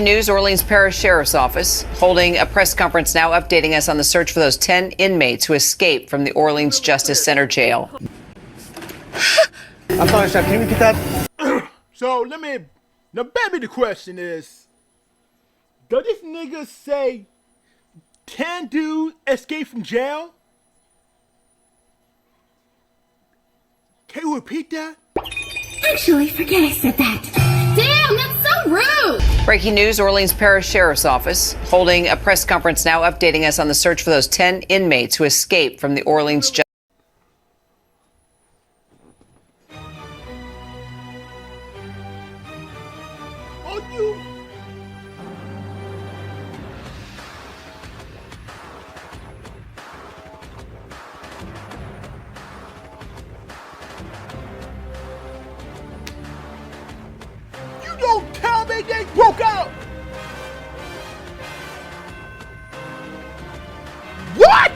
News, Orleans Parish Sheriff's Office holding a press conference now, updating us on the search for those 10 inmates who escaped from the Orleans Justice Center jail. I'm sorry, Chef. Can you get that? So now baby, the question is, does this nigga say 10 dudes escaped from jail? Can you repeat that? Actually, forget I said that. Damn, that's so rude! Breaking news, Orleans Parish Sheriff's Office holding a press conference now, updating us on the search for those 10 inmates who escaped from the Orleans Justice. You don't tell me they broke out! What?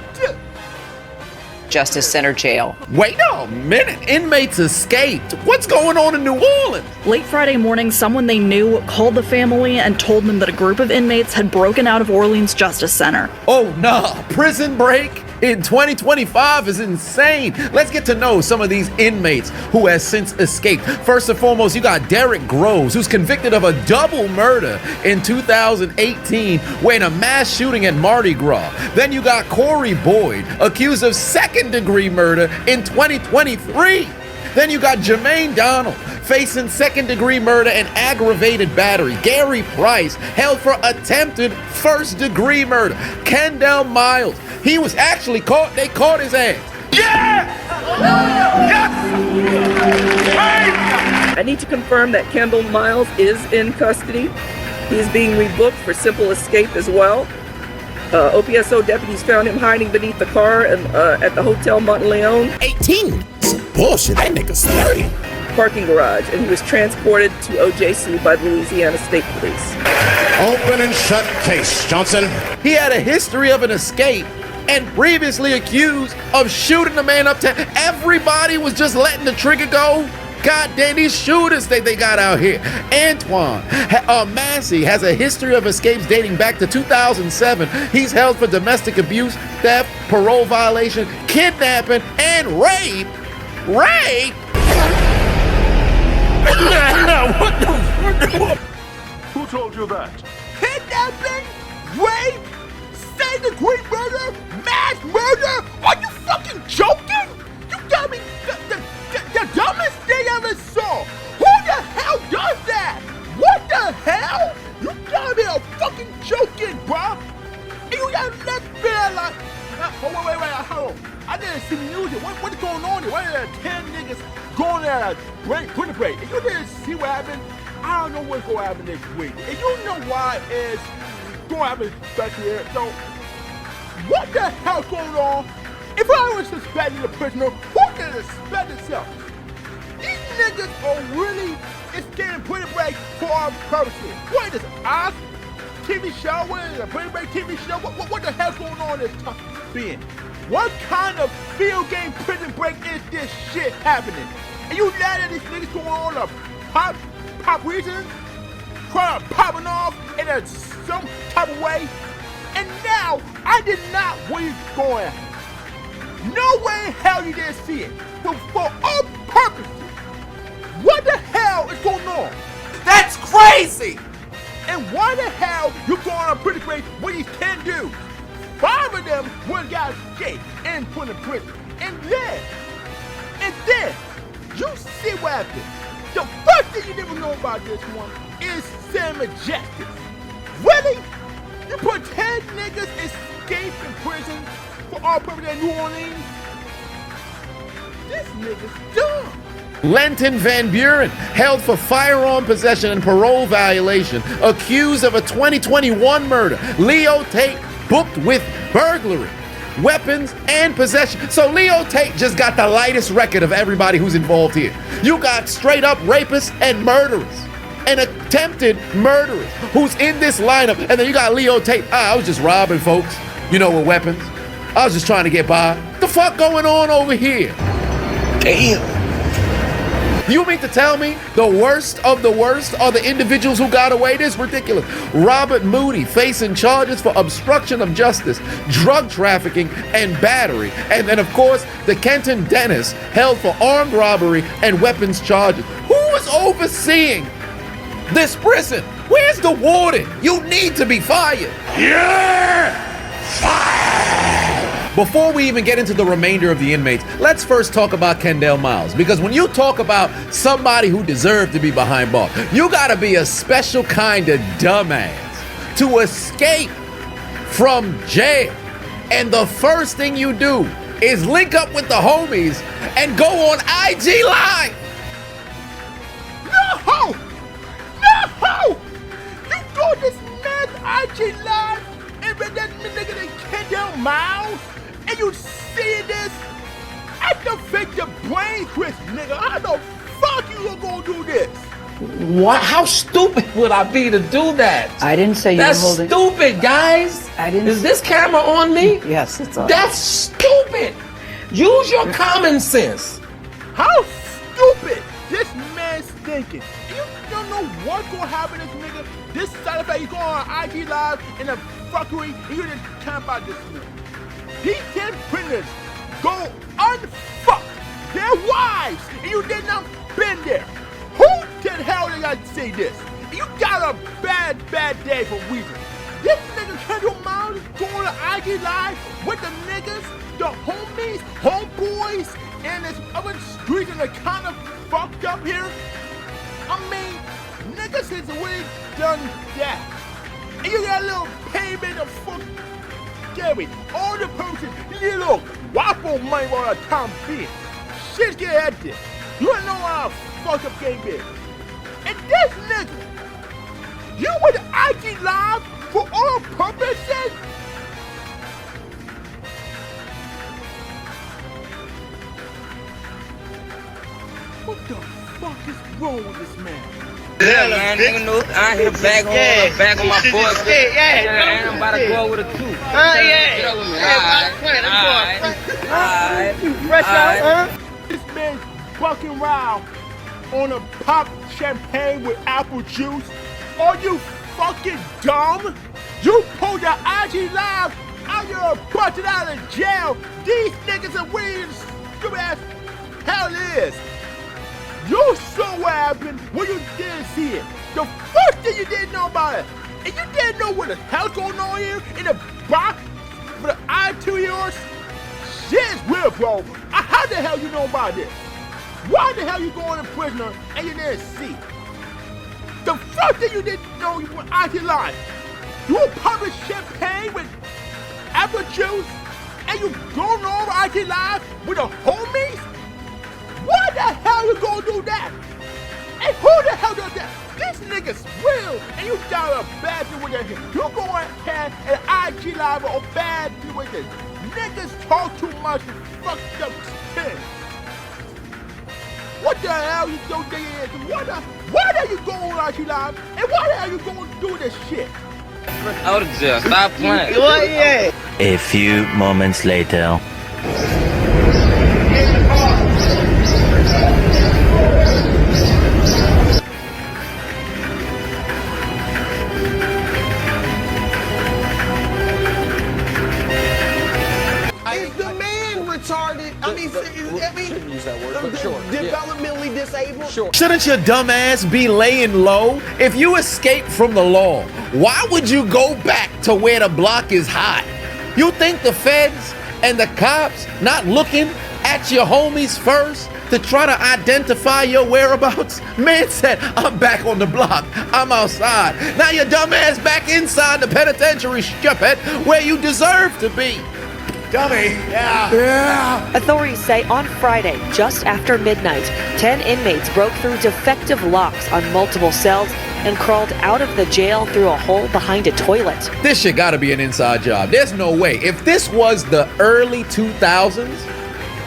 Justice Center jail. Wait a minute, inmates escaped. What's going on in New Orleans? Late Friday morning, someone they knew called the family and told them that a group of inmates had broken out of Orleans Justice Center. Oh nah, prison break in 2025 is insane. Let's get to know some of these inmates who has since escaped. First and foremost, you got Derek Groves, who's convicted of a double murder in 2018 when a mass shooting at Mardi Gras. Then you got Corey Boyd, accused of second-degree murder in 2023. Then you got Jermaine Donald, facing second-degree murder and aggravated battery. Gary Price, held for attempted first-degree murder. Kendall Miles, he was actually caught. They caught his ass. Yes! I need to confirm that Kendall Miles is in custody. He's being rebooked for simple escape as well. OPSO deputies found him hiding beneath the car at the Hotel Monteleone 18. Bullshit, that nigga's 30. parking garage, and he was transported to OJC by the Louisiana State Police. Open and shut case, Johnson. He had a history of an escape and previously accused of shooting the man up to everybody was just letting the trigger go. God damn, these shooters they got out here. Antoine Massey has a history of escapes dating back to 2007. He's held for domestic abuse, theft, parole violation, kidnapping, and rape. Rape? What the? Who told you that? Kidnapping? Rape? Second-degree murder? Mass murder? Are you fucking joking? You got me the dumbest thing I ever saw. Who the hell does that? What the hell? You gotta be a fucking joking, bro. And you got that feel like, wait, hold on. I didn't see music. What's going on here? Why are there 10 niggas going at a break, put a break? And you didn't see what happened? I don't know what's going to happen this week. And you know why it's going to happen back here. So, what the hell's going on? If I was suspecting a prisoner, who can suspect itself? These niggas are really escaping prison break for our purposes. What is this, us? TV show? What is it, a prison break TV show? What the hell's going on in this being? What kind of field game prison break is this shit happening? And you mad at these niggas going on a pop reason? Trying to popping off in some type of way? And now, I did not where you going. No way in hell you didn't see it. But for all purposes, what the hell is going on? That's crazy! And why the hell you going on a prison break with these 10 dudes? 5 of them would got escaped and put in prison. And then, you see what happened. The first thing you never know about this one is San Majestic. Really? You put 10 niggas escape in prison for all purposes in New Orleans? This nigga's dumb. Lenton Van Buren, held for firearm possession and parole violation, accused of a 2021 murder. Leo Tate, booked with burglary, weapons, and possession. So Leo Tate just got the lightest record of everybody who's involved here. You got straight up rapists and murderers and attempted murderers who's in this lineup. And then you got Leo Tate. I was just robbing folks, with weapons. I was just trying to get by. The fuck going on over here? Damn. You mean to tell me the worst of the worst are the individuals who got away? This is ridiculous. Robert Moody facing charges for obstruction of justice, drug trafficking, and battery. And then, of course, the Kenton Dennis held for armed robbery and weapons charges. Who is overseeing this prison? Where's the warden? You need to be fired. You're fired! Before we even get into the remainder of the inmates, let's first talk about Kendall Miles. Because when you talk about somebody who deserved to be behind bars, you gotta be a special kind of dumbass to escape from jail. And the first thing you do is link up with the homies and go on IG Live. No! No! You go this man's IG Live and read that nigga named Kendall Miles and you see this? I can fake your brain twist, nigga. How the fuck you gonna do this? What? How stupid would I be to do that? I didn't say you were That's holding. stupid, guys. I didn't. Is this camera on me? Yes, it's on. That's stupid. Use your common sense. How stupid this man's thinking. You don't know what's gonna happen to this nigga. This side effect, he's going on IG Live in a fuckery, and you didn't talk about this nigga. These 10 prisoners go unfuck their wives, and you did not been there. Who the hell did I say this? You got a bad day for reason. This nigga Kendall Miles is going to IG Live with the niggas, the homies, homeboys, and this other streets that are kind of fucked up here. I mean, niggas has already done that. And you got a little payment of fuck Gary. All the person, you need a little waffle money while the time being. Shit get at this. You don't know how fucked up game is. And this nigga, you with IG Live for all purposes? What the fuck is wrong with this man? Yeah, man, nigga know I hit back on my boy. Yeah, I'm about to go with a two. Get up with me. Alright. This man's bucking around on a pop champagne with apple juice. Are you fucking dumb? You pulled your IG Live out you're busted out of jail. These niggas are weird, stupid ass hell it is. You saw what happened when you didn't see it. The first thing you didn't know about it. And you didn't know what the hell's going on here in the box for the I2 yours. Shit's real, bro. How the hell you know about this? Why the hell you going to prison and you didn't see? The first thing you didn't know you were IG Live. You publish champagne with apple juice and you going over IG Live with the homies? Why the hell you gonna do that? And who the hell does that? These niggas real, and you got a bad thing with that. You go ahead and IG Live or bad thing with this. Niggas talk too much and fucked up shit. What the hell you don't think it is? Why are you going on IG Live? And why the hell you gonna do this shit? Out of jail, stop playing. A few moments later. Retarded. Use that word, but sure. Developmentally disabled. Sure. Shouldn't your dumb ass be laying low? If you escape from the law, why would you go back to where the block is hot? You think the feds and the cops not looking at your homies first to try to identify your whereabouts? Man said, I'm back on the block. I'm outside. Now your dumb ass back inside the penitentiary, stupid, where you deserve to be. Dummy. Yeah. Authorities say on Friday, just after midnight, 10 inmates broke through defective locks on multiple cells and crawled out of the jail through a hole behind a toilet. This shit gotta be an inside job. There's no way. If this was the early 2000s,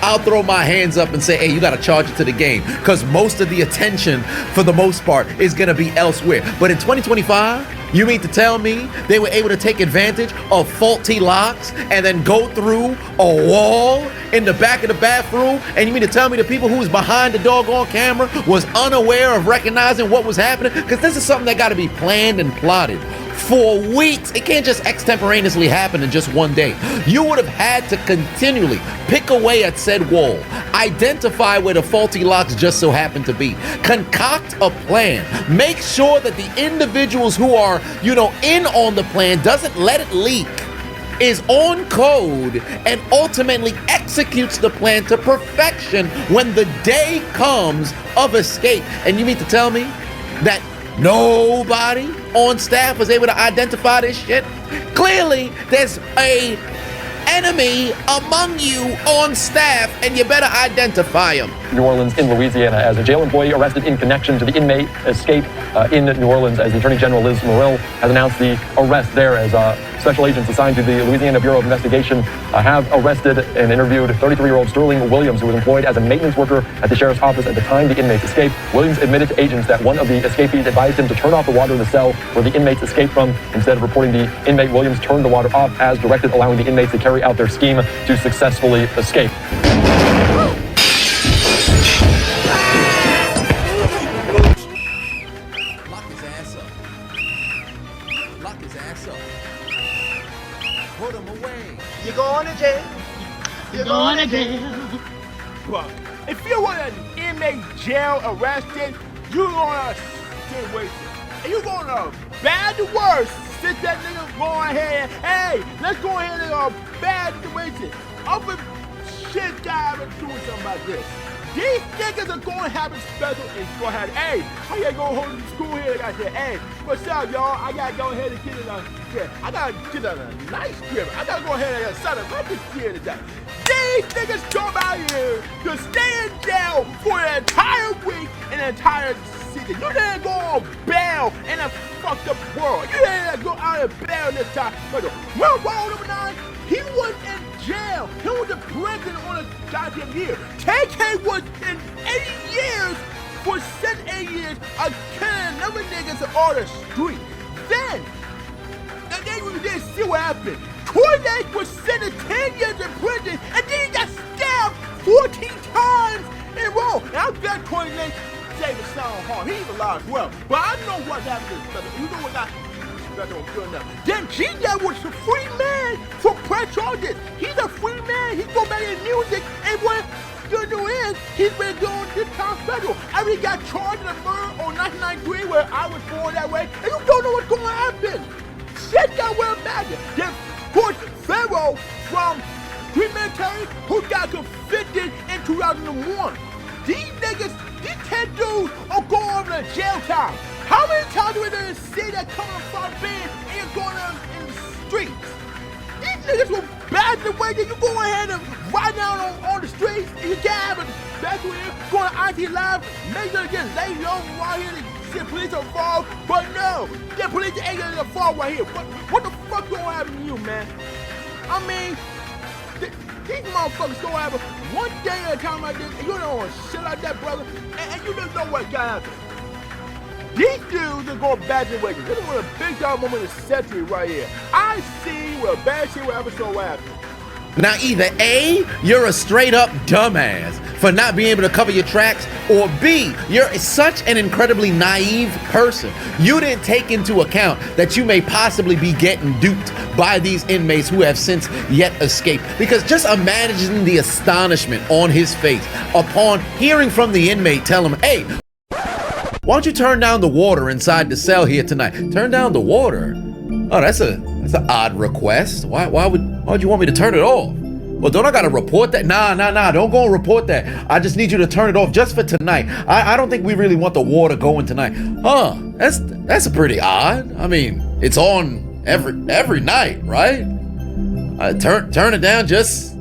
I'll throw my hands up and say, hey, you gotta charge it to the game, because most of the attention, for the most part, is gonna be elsewhere. But in 2025, You mean to tell me they were able to take advantage of faulty locks and then go through a wall in the back of the bathroom? And you mean to tell me the people who was behind the doggone camera was unaware of recognizing what was happening? Because this is something that got to be planned and plotted for weeks. It can't just extemporaneously happen in just one day. You would have had to continually pick away at said wall, identify where the faulty locks just so happen to be, concoct a plan, make sure that the individuals who are, in on the plan doesn't let it leak, is on code, and ultimately executes the plan to perfection when the day comes of escape. And you mean to tell me that nobody on staff was able to identify this shit? Clearly, there's a enemy among you on staff, and you better identify him. New Orleans in Louisiana as a jail employee arrested in connection to the inmate escape in New Orleans, as the Attorney General Liz Murrill has announced the arrest there, as special agents assigned to the Louisiana Bureau of Investigation have arrested and interviewed 33-year-old Sterling Williams, who was employed as a maintenance worker at the sheriff's office at the time the inmates escaped. Williams admitted to agents that one of the escapees advised him to turn off the water in the cell where the inmates escaped from. Instead of reporting the inmate, Williams turned the water off as directed, allowing the inmates to carry out their scheme to successfully escape. Lock his ass up. Lock his ass up. Put him away. You're going to jail. You're going to jail. Well, if you want an inmate jail arrested, you're gonna stay wasted. And you're gonna bad the worst. Sit that nigga go ahead. Hey, let's go ahead and bad the wasted. Other shit guy been doing something about this. These niggas are going to have it special and go ahead. Hey, how you gonna hold the school here? I said, hey, what's up, y'all? I gotta go ahead and get it on. Yeah, I gotta get on a nice trip. I gotta go ahead and sign a record here today. These niggas come out here to stay in jail for an entire week and an entire season. You didn't go on bail in a fucked up world. You didn't go out and bail this time. But well, role number 9, he was in jail. He was in prison on a goddamn year. KK was in 80 years for 8 years of killing another niggas on the street. Then we didn't see what happened. Cornette was sentenced 10 years in prison, and then he got stabbed 14 times in a row. And I'm glad Cornette saved his son harm. He's alive as well. But I know what happened to his brother. You know what happened? Good enough. Then G-Dad was a free man for press charges. He's a free man. He go back in music, and what good news is, he's been doing this time federal. I mean, he got charged in a murder on 1993 where I was born that way, and you don't know what's going to happen. Shit got well imagine. Then, of course, Pharaoh from Green Military, who got convicted in 2001. These niggas, these 10 dudes are going over to jail time. How many times do we didn't see that coming from bed and you're going on in the streets? These niggas will bad the way that you go ahead and ride down on the streets and you can't have a special here, going to IT Live, make sure to get laid low right here to see the police involved, but no, the police ain't gonna involved right here. What the fuck gonna happen to you, man? I mean, these motherfuckers gonna have one day at a time like this, and you don't want shit like that, brother, and you just know what got happened. These dudes are going back to wages. This is one of the big dog moment of the century right here. I see where bad shit will ever so happen. Now, either A, you're a straight up dumbass for not being able to cover your tracks, or B, you're such an incredibly naive person. You didn't take into account that you may possibly be getting duped by these inmates who have since yet escaped. Because just imagine the astonishment on his face upon hearing from the inmate tell him, hey, why don't you turn down the water inside the cell here tonight? Turn down the water? Oh, that's an odd request. Why would you want me to turn it off? Well, don't I gotta report that? Nah, don't go and report that. I just need you to turn it off just for tonight. I don't think we really want the water going tonight. Huh, that's pretty odd. I mean, it's on every night, right? Turn it down just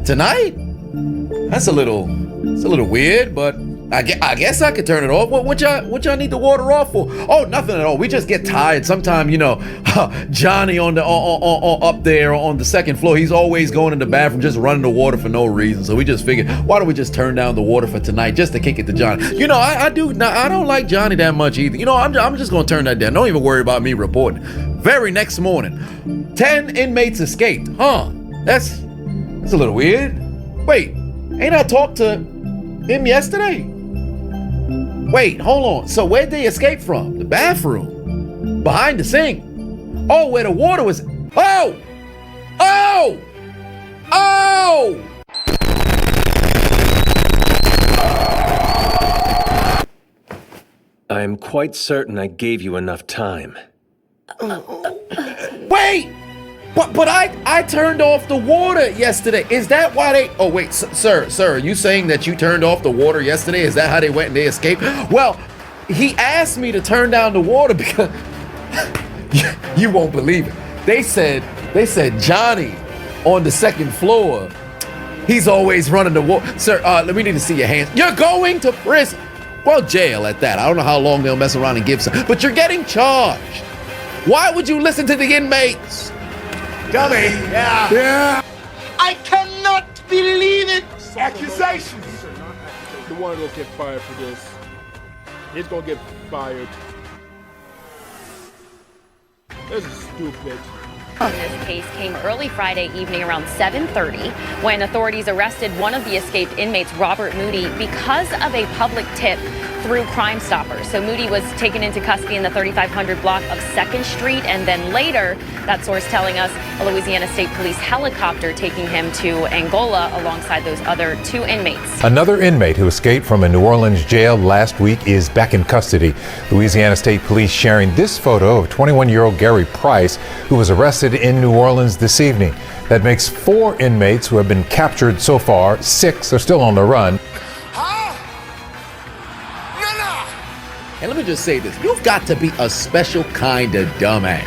tonight? It's a little weird, but I guess I could turn it off. What y'all need the water off for? Oh, nothing at all. We just get tired. Sometime, Johnny on the up there on the second floor, he's always going in the bathroom, just running the water for no reason. So we just figured, why don't we just turn down the water for tonight, just to kick it to Johnny? I don't like Johnny that much either. I'm just gonna turn that down. Don't even worry about me reporting. Very next morning, 10 inmates escaped. Huh? That's a little weird. Wait, ain't I talked to him yesterday? Wait, hold on. So where'd they escape from? The bathroom? Behind the sink? Oh, where the water was. Oh! Oh! Oh! I'm quite certain I gave you enough time. Wait! But I turned off the water yesterday. Is that why they... Oh, wait, sir, are you saying that you turned off the water yesterday? Is that how they went and they escaped? Well, he asked me to turn down the water because... You won't believe it. They said Johnny on the second floor, he's always running the water. Sir, let me need to see your hands. You're going to prison. Well, jail at that. I don't know how long they'll mess around and give some, but you're getting charged. Why would you listen to the inmates? Dummy. Yeah. I cannot believe it. Accusations. The one will get fired for this. He's gonna get fired. This is stupid. This case came early Friday evening around 7:30 when authorities arrested one of the escaped inmates, Robert Moody, because of a public tip through Crime Stoppers. So Moody was taken into custody in the 3500 block of 2nd Street, and then later, that source telling us, a Louisiana State Police helicopter taking him to Angola alongside those other 2 inmates. Another inmate who escaped from a New Orleans jail last week is back in custody. Louisiana State Police sharing this photo of 21-year-old Gary Price, who was arrested in New Orleans this evening. That makes 4 inmates who have been captured so far. 6 are still on the run. And let me just say this. You've got to be a special kind of dumbass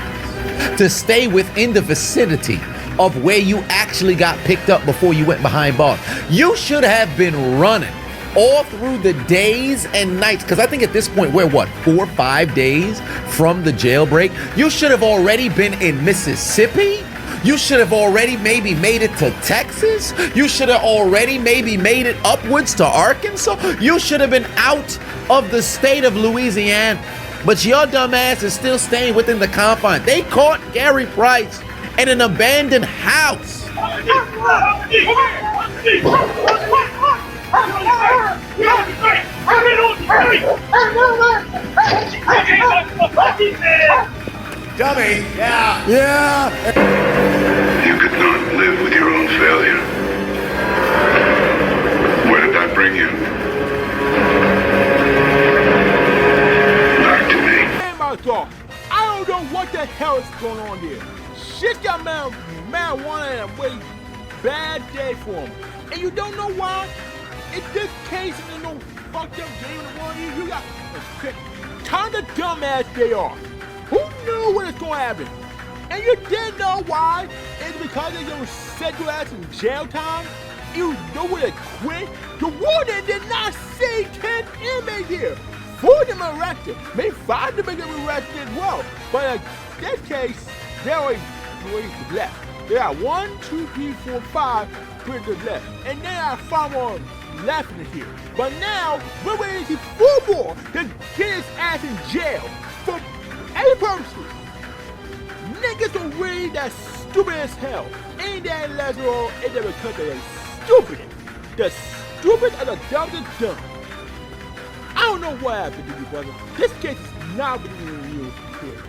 to stay within the vicinity of where you actually got picked up before you went behind bars. You should have been running all through the days and nights, because I think at this point we're 4 or 5 days from the jailbreak. You should have already been in Mississippi. You should have already maybe made it to Texas. You should have already maybe made it upwards to Arkansas. You should have been out of the state of Louisiana. But your dumb ass is still staying within the confines. They caught Gary Price in an abandoned house. Dummy. Yeah. You could not live with your own failure. Where did that bring you? Back to me. Hey, my dog. I don't know what the hell is going on here. Shit got marijuana in a way bad day for him. And you don't know why? In this case, there's no fucked up game in the world. You got kind of dumbass they are. Who knew when it's going to happen? And you didn't know why? It's because they gonna set your ass in jail time? You know where to quit? The warden did not see 10 inmates here. 4 of them arrested. Maybe 5 of them get arrested as well. But in this case, they only left. They got 1, 2, 3, 4, 5 prisoners left. And then I 5 more left in here. But now, we're waiting to see 4 more to get his ass in jail for any purposes. Niggas are really that stupid as hell. Ain't that Lazaro ain't that because they're stupid. The stupid are the dumb and dumb. I don't know what happened to you, brother. This case is not between you here.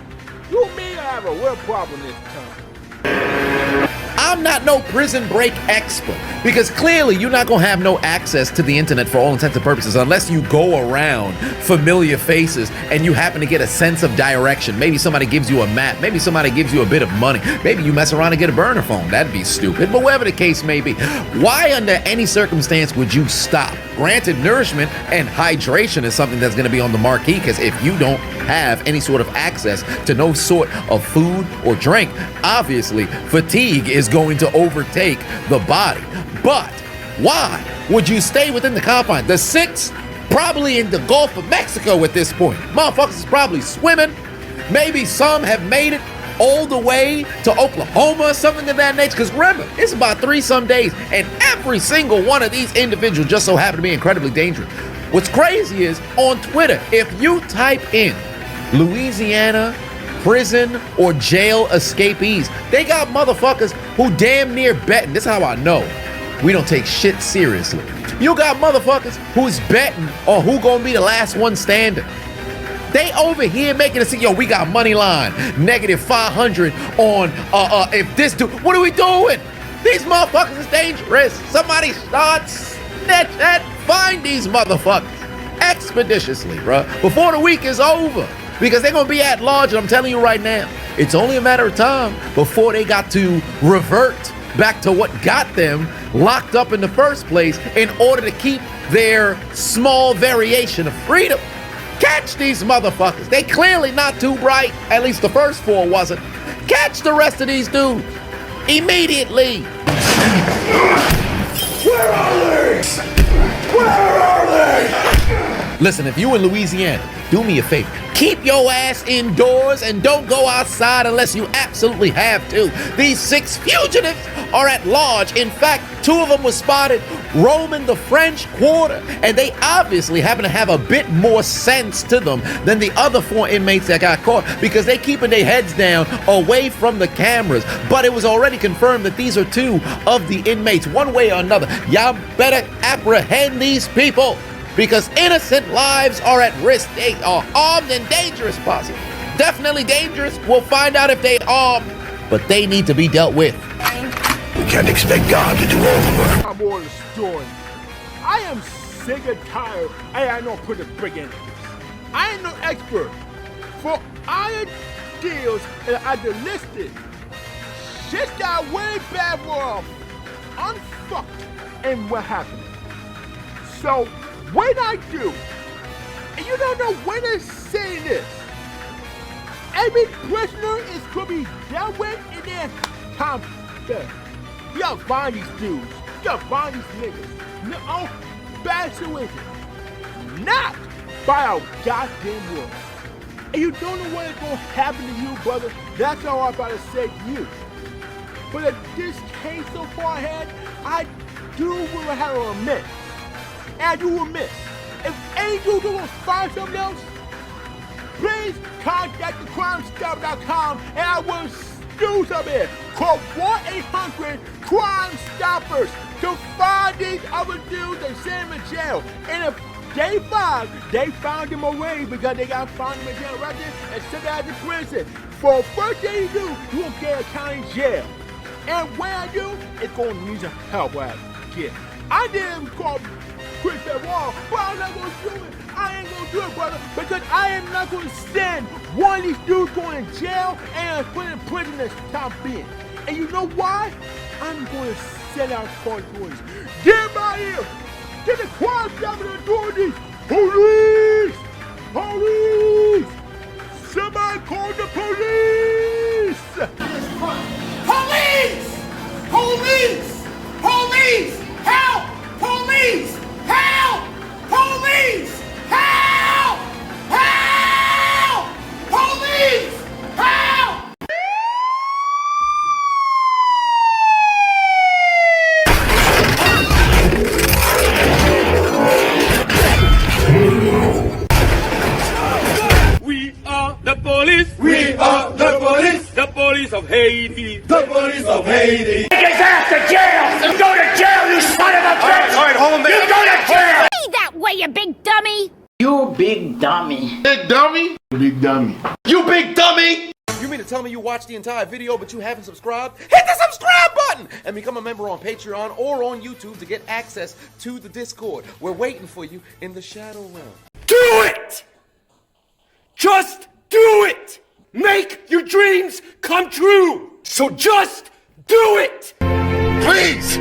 You may have a real problem this time. I'm not no prison break expert, because clearly you're not gonna have no access to the internet for all intents and purposes unless you go around familiar faces and you happen to get a sense of direction. Maybe somebody gives you a map, maybe somebody gives you a bit of money, maybe you mess around and get a burner phone. That'd be stupid, but whatever the case may be, why under any circumstance would you stop? Granted, nourishment and hydration is something that's gonna be on the marquee, because if you don't have any sort of access to no sort of food or drink, obviously fatigue is going to overtake the body. But why would you stay within the confines? The 6 Probably in the Gulf of Mexico at this point. Motherfuckers is probably swimming. Maybe some have made it all the way to Oklahoma or something of that nature. Because remember, it's about 3-some days, and every single one of these individuals just so happen to be incredibly dangerous. What's crazy is on Twitter, if you type in Louisiana prison or jail escapees, they got motherfuckers who damn near betting. This is how I know we don't take shit seriously. You got motherfuckers who's betting on who gonna be the last one standing. They over here making us see, yo, we got money line, -500 on if this dude, what are we doing? These motherfuckers is dangerous. Somebody starts find these motherfuckers expeditiously, bruh, before the week is over. Because they're gonna be at large, and I'm telling you right now, it's only a matter of time before they got to revert back to what got them locked up in the first place in order to keep their small variation of freedom. Catch these motherfuckers. They clearly not too bright. At least the first 4 wasn't. Catch the rest of these dudes immediately. Where are they? Where are they? Listen, if you in Louisiana, do me a favor. Keep your ass indoors and don't go outside unless you absolutely have to. These 6 fugitives are at large. In fact, 2 of them were spotted roaming the French Quarter, and they obviously happen to have a bit more sense to them than the other 4 inmates that got caught, because they keeping their heads down away from the cameras. But it was already confirmed that these are 2 of the inmates. One way or another, y'all better apprehend these people, because innocent lives are at risk. They are armed and dangerous, possibly. Definitely dangerous. We'll find out if they are, but they need to be dealt with. We can't expect God to do all the work. I'm all the story. I am sick and tired. I don't put a brick in it. I ain't no expert. For iron deals and I delisted. Shit got way bad for unfucked. And what happened? So when I do, and you don't know when they're saying this, every prisoner is gonna be dealt with in their time. You gotta find these dudes. You gotta find these niggas. No bad situation. Not by our goddamn world. And you don't know what is gonna happen to you, brother. That's all I'm about to say to you. But if this came so far ahead, I do will have a miss. And you will miss. If any dude gonna find something else, please contact thecrimestopper.com and I will do something. Call 1-800-CRIME STOPPERS to find these other dudes and send them to jail. And if they found them already because they got found them in jail right there and sent them out to prison. For first thing you do, you will get a county jail. And when I do, it's gonna need some help where I get. I didn't call Chris that wall, but I'm not gonna do it. I ain't gonna do it, brother, because I am not gonna send one of these dudes going to jail and put in prison this time being. And you know why? I'm gonna send out court orders. Get him out here! Get the crime stopping authorities! Police! Police! Somebody call the police! Police! Police! Police! Help! Police! Help! Police! Help! Help! Police! Help! We are the police! We are the police! The police of Haiti! The police of Haiti! Take his ass to jail! You go to jail, you son of a bitch! All right, hold on, man. You go to jail! Be that way, you big dummy! You big dummy. Big dummy? Big dummy. You big dummy! You mean to tell me you watched the entire video but you haven't subscribed? Hit the subscribe button and become a member on Patreon or on YouTube to get access to the Discord. We're waiting for you in the Shadow Realm. Do it! Just do it! Make your dreams come true! So just do it! Please!